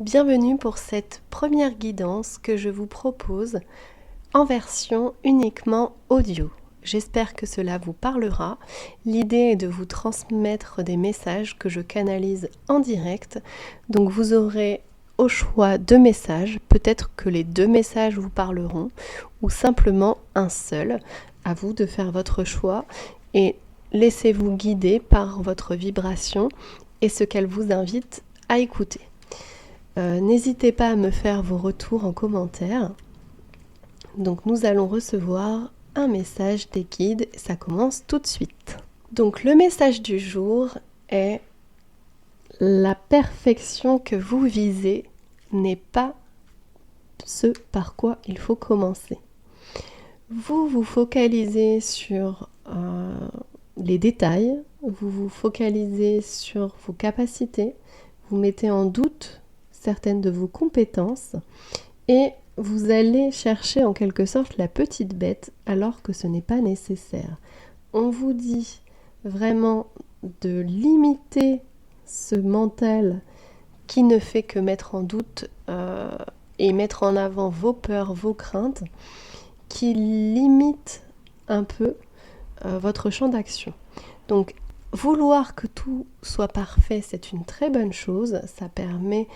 Bienvenue pour cette première guidance que je vous propose en version uniquement audio. J'espère que cela vous parlera. L'idée est de vous transmettre des messages que je canalise en direct. Donc vous aurez au choix 2 messages. Peut-être que les 2 messages vous parleront ou simplement un seul. À vous de faire votre choix et laissez-vous guider par votre vibration et ce qu'elle vous invite à écouter. N'hésitez pas à me faire vos retours en commentaire. Donc nous allons recevoir un message des guides. Ça commence tout de suite. Donc le message du jour est: la perfection que vous visez n'est pas ce par quoi il faut commencer. Vous vous focalisez sur les détails, vous vous focalisez sur vos capacités, vous mettez en doute certaines de vos compétences et vous allez chercher en quelque sorte la petite bête alors que ce n'est pas nécessaire. On vous dit vraiment de limiter ce mental qui ne fait que mettre en doute et mettre en avant vos peurs, vos craintes, qui limite un peu votre champ d'action. Donc vouloir que tout soit parfait, c'est une très bonne chose, ça permet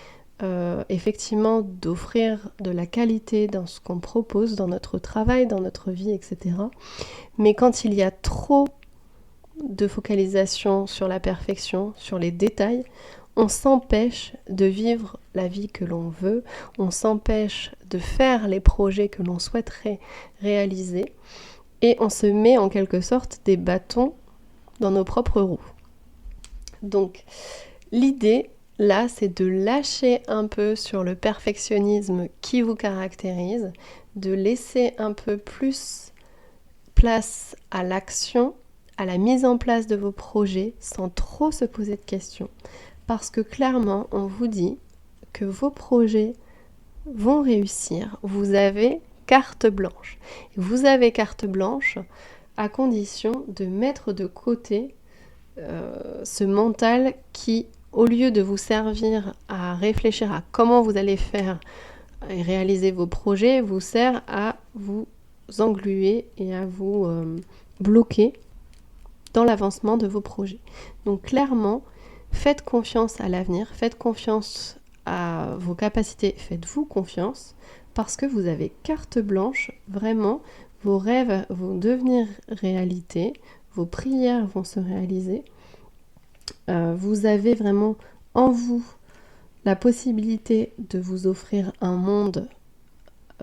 effectivement d'offrir de la qualité dans ce qu'on propose, dans notre travail, dans notre vie, etc. Mais quand il y a trop de focalisation sur la perfection, sur les détails, on s'empêche de vivre la vie que l'on veut, on s'empêche de faire les projets que l'on souhaiterait réaliser et on se met en quelque sorte des bâtons dans nos propres roues. Donc l'idée là, c'est de lâcher un peu sur le perfectionnisme qui vous caractérise, de laisser un peu plus place à l'action, à la mise en place de vos projets sans trop se poser de questions. Parce que clairement, on vous dit que vos projets vont réussir. Vous avez carte blanche. Vous avez carte blanche à condition de mettre de côté ce mental qui, au lieu de vous servir à réfléchir à comment vous allez faire et réaliser vos projets, vous sert à vous engluer et à vous bloquer dans l'avancement de vos projets. Donc clairement, faites confiance à l'avenir, faites confiance à vos capacités, faites-vous confiance parce que vous avez carte blanche, vraiment, vos rêves vont devenir réalité, vos prières vont se réaliser. Vous avez vraiment en vous la possibilité de vous offrir un monde,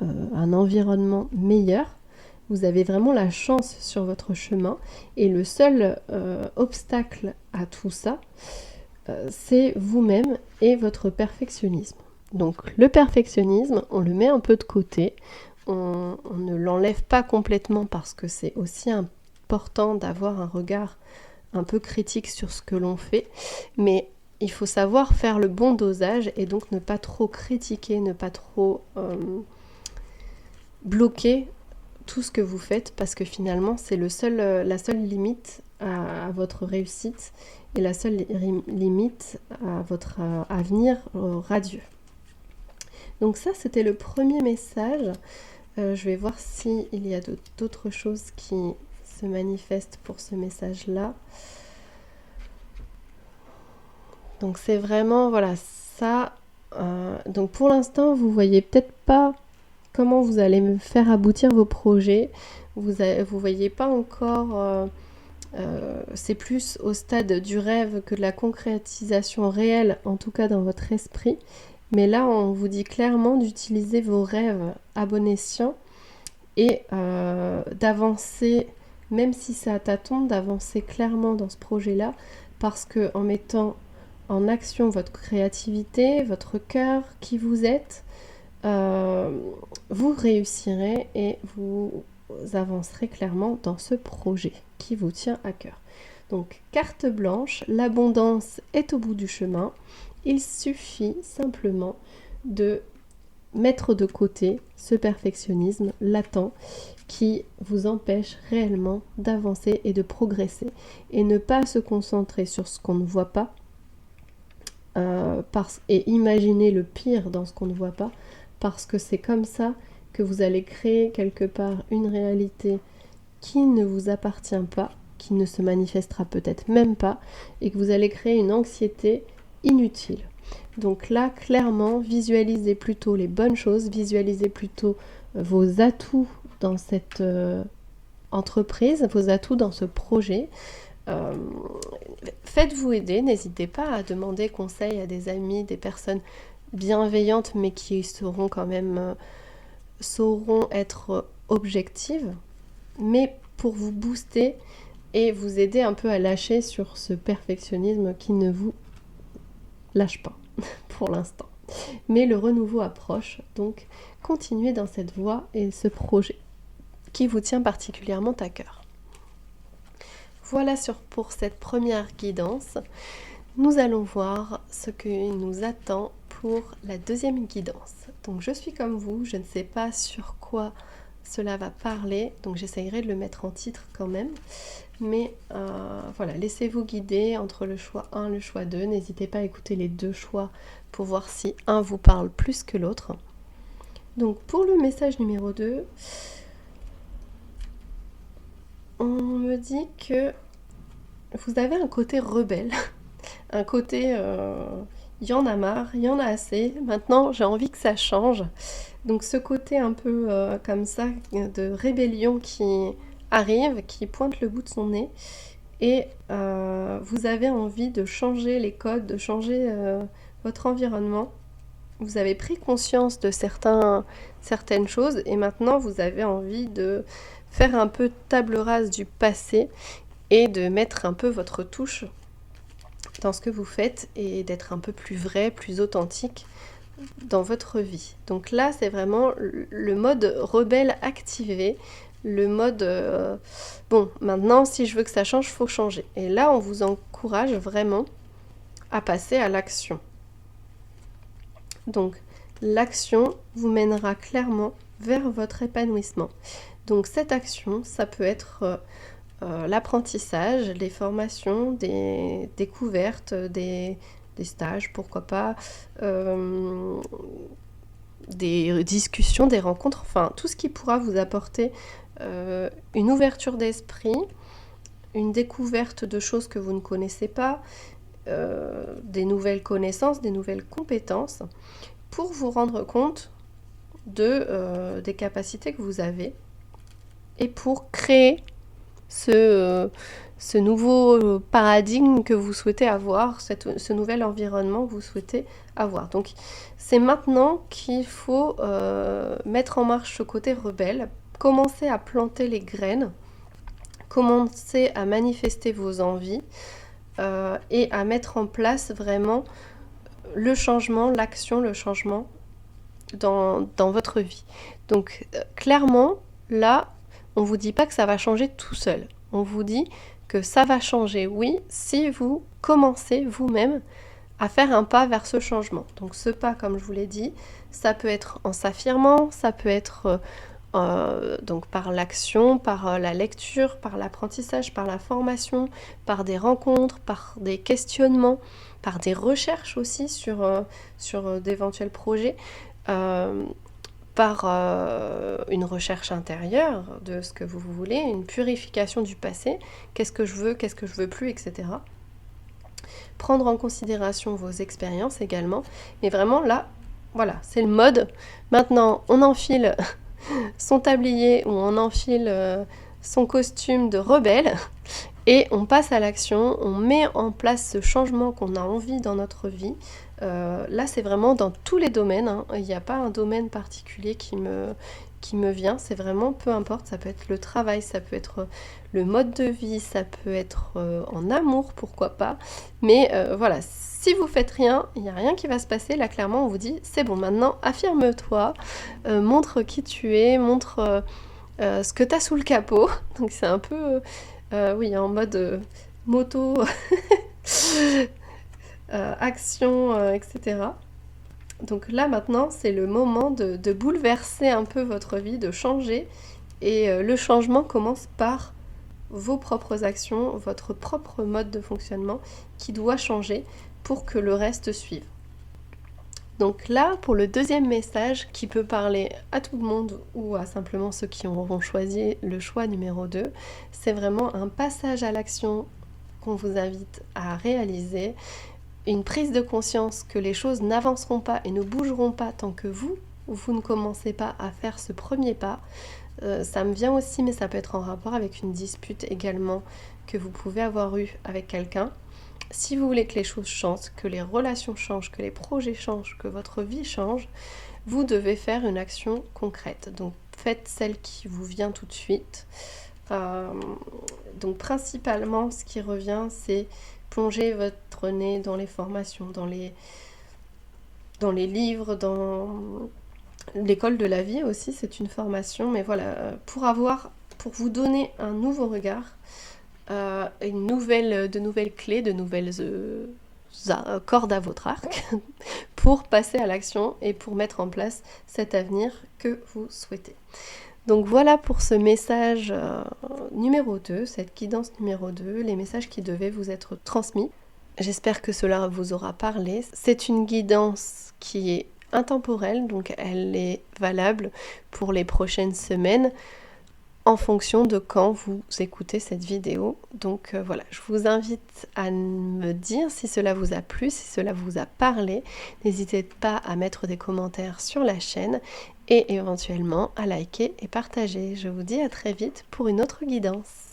un environnement meilleur. Vous avez vraiment la chance sur votre chemin et le seul obstacle à tout ça, c'est vous-même et votre perfectionnisme. Donc le perfectionnisme, on le met un peu de côté, on ne l'enlève pas complètement parce que c'est aussi important d'avoir un regard un peu critique sur ce que l'on fait, mais il faut savoir faire le bon dosage et donc ne pas trop critiquer, ne pas trop bloquer tout ce que vous faites parce que finalement c'est la seule limite à votre réussite et la seule limite à votre avenir radieux. Donc ça c'était le premier message. Je vais voir s'il y a d'autres choses qui se manifestent pour ce message-là. Donc c'est vraiment, voilà, ça. Donc pour l'instant, vous voyez peut-être pas comment vous allez me faire aboutir vos projets. Vous voyez pas encore, c'est plus au stade du rêve que de la concrétisation réelle, en tout cas dans votre esprit. Mais là, on vous dit clairement d'utiliser vos rêves à bon escient et d'avancer, même si c'est à tâtons, d'avancer clairement dans ce projet-là, parce que en mettant en action votre créativité, votre cœur, qui vous êtes, vous réussirez et vous avancerez clairement dans ce projet qui vous tient à cœur. Donc, carte blanche, l'abondance est au bout du chemin. Il suffit simplement de mettre de côté ce perfectionnisme latent qui vous empêche réellement d'avancer et de progresser et ne pas se concentrer sur ce qu'on ne voit pas, et imaginer le pire dans ce qu'on ne voit pas, parce que c'est comme ça que vous allez créer quelque part une réalité qui ne vous appartient pas, qui ne se manifestera peut-être même pas, et que vous allez créer une anxiété inutile. Donc là, clairement, visualisez plutôt les bonnes choses, visualisez plutôt vos atouts dans cette entreprise, vos atouts dans ce projet. Faites-vous aider, n'hésitez pas à demander conseil à des amis, des personnes bienveillantes, mais qui sauront quand même sauront être objectives, mais pour vous booster et vous aider un peu à lâcher sur ce perfectionnisme qui ne vous lâche pas pour l'instant. Mais le renouveau approche, donc continuez dans cette voie et ce projet qui vous tient particulièrement à cœur. Voilà pour cette première guidance. Nous allons voir ce qui nous attend pour la deuxième guidance. Donc je suis comme vous, je ne sais pas sur quoi cela va parler, donc j'essayerai de le mettre en titre quand même. Mais voilà, laissez-vous guider entre le choix 1 et le choix 2. N'hésitez pas à écouter les deux choix pour voir si un vous parle plus que l'autre. Donc pour le message numéro 2, on me dit que vous avez un côté rebelle, un côté il y en a marre, il y en a assez, maintenant j'ai envie que ça change. Donc ce côté un peu comme ça de rébellion qui arrive, qui pointe le bout de son nez, et vous avez envie de changer les codes, de changer votre environnement. Vous avez pris conscience de certaines choses et maintenant vous avez envie de faire un peu table rase du passé et de mettre un peu votre touche dans ce que vous faites et d'être un peu plus vrai, plus authentique dans votre vie. Donc là, c'est vraiment le mode rebelle activé, le mode bon, maintenant, si je veux que ça change, il faut changer. Et là, on vous encourage vraiment à passer à l'action. Donc, l'action vous mènera clairement vers votre épanouissement. Donc, cette action, ça peut être l'apprentissage, les formations, des découvertes, des stages, pourquoi pas, des discussions, des rencontres, enfin tout ce qui pourra vous apporter une ouverture d'esprit, une découverte de choses que vous ne connaissez pas, des nouvelles connaissances, des nouvelles compétences, pour vous rendre compte des capacités que vous avez et pour créer ce nouveau paradigme que vous souhaitez avoir, ce nouvel environnement que vous souhaitez avoir. Donc c'est maintenant qu'il faut mettre en marche ce côté rebelle, commencer à planter les graines, commencer à manifester vos envies et à mettre en place vraiment le changement, l'action, le changement dans votre vie. Donc clairement, là, on ne vous dit pas que ça va changer tout seul. On vous dit que ça va changer, oui, si vous commencez vous-même à faire un pas vers ce changement. Donc ce pas, comme je vous l'ai dit, ça peut être en s'affirmant, ça peut être donc par l'action, par la lecture, par l'apprentissage, par la formation, par des rencontres, par des questionnements, par des recherches aussi sur d'éventuels projets. Par une recherche intérieure de ce que vous voulez, une purification du passé, qu'est-ce que je veux plus, etc. Prendre en considération vos expériences également, mais vraiment là, voilà, c'est le mode. Maintenant, on enfile son tablier ou on enfile son costume de rebelle et on passe à l'action, on met en place ce changement qu'on a envie dans notre vie. Là, c'est vraiment dans tous les domaines, hein. Il n'y a pas un domaine particulier qui me vient, c'est vraiment peu importe, ça peut être le travail, ça peut être le mode de vie, ça peut être en amour, pourquoi pas. Mais voilà, si vous faites rien, il n'y a rien qui va se passer. Là, clairement, on vous dit, c'est bon, maintenant, affirme-toi, montre qui tu es, montre ce que tu as sous le capot. Donc c'est un peu, oui, en mode moto... action, etc. Donc là maintenant c'est le moment de bouleverser un peu votre vie, de changer et le changement commence par vos propres actions, votre propre mode de fonctionnement qui doit changer pour que le reste suive. Donc là, pour le deuxième message qui peut parler à tout le monde ou à simplement ceux qui auront choisi le choix numéro 2, c'est vraiment un passage à l'action qu'on vous invite à réaliser, une prise de conscience que les choses n'avanceront pas et ne bougeront pas tant que vous ne commencez pas à faire ce premier pas. Ça me vient aussi, mais ça peut être en rapport avec une dispute également que vous pouvez avoir eue avec quelqu'un. Si vous voulez que les choses changent, que les relations changent, que les projets changent, que votre vie change, vous devez faire une action concrète. Donc faites celle qui vous vient tout de suite. Donc principalement, ce qui revient, c'est plonger votre nez dans les formations, dans les livres, dans l'école de la vie aussi, c'est une formation. Mais voilà, pour vous donner un nouveau regard, de nouvelles clés, de nouvelles cordes à votre arc pour passer à l'action et pour mettre en place cet avenir que vous souhaitez. Donc voilà pour ce message numéro 2, cette guidance numéro 2, les messages qui devaient vous être transmis. J'espère que cela vous aura parlé. C'est une guidance qui est intemporelle, donc elle est valable pour les prochaines semaines en fonction de quand vous écoutez cette vidéo. Donc voilà, je vous invite à me dire si cela vous a plu, si cela vous a parlé. N'hésitez pas à mettre des commentaires sur la chaîne et éventuellement à liker et partager. Je vous dis à très vite pour une autre guidance.